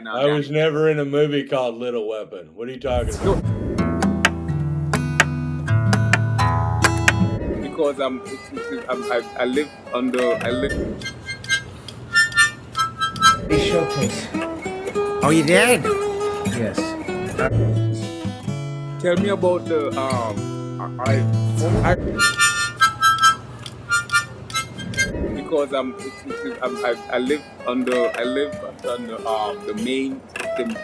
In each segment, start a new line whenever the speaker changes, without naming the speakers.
And
I was never in a movie called Little Weapon. What are you talking about?
Because I live under
Please show, please.
Oh, you did?
Yes.
Tell me about the because I live under the main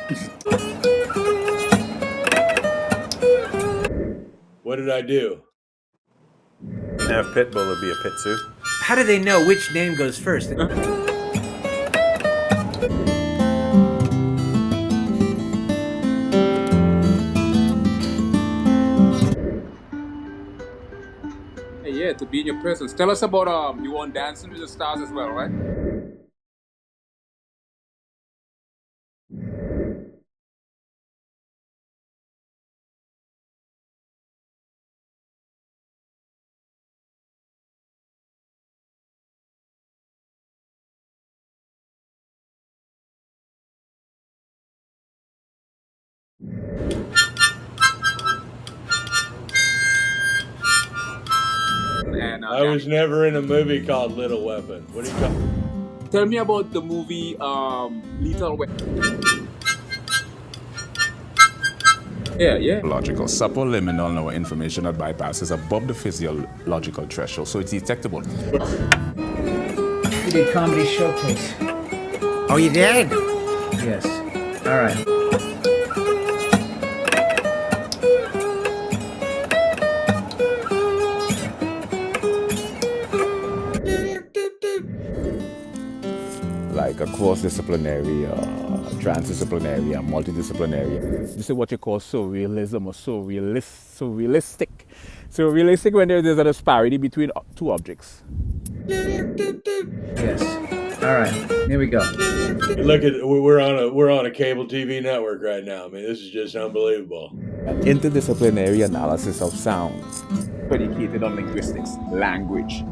system.
What did I do?
Yeah, Pitbull would be a pit too.
How do they know which name goes first?
Hey, yeah, to be in your presence. Tell us about you want Dancing with the Stars as well, right? And
I was never in a movie called Little Weapon. What are you talking?
Tell me about the movie Lethal Weapon. Yeah.
Logical, subliminal no information that bypasses above the physiological threshold, so it's detectable.
We did comedy show, please.
Oh, you did?
Yes. All right.
Like a cross-disciplinary, transdisciplinary, and multidisciplinary. This is what you call surrealism or surrealistic. Surrealistic when there's a disparity between two objects.
Yes. All right. Here we go.
Look at we're on a cable TV network right now. I mean, this is just unbelievable.
An interdisciplinary analysis of sound, predicated on linguistics, language,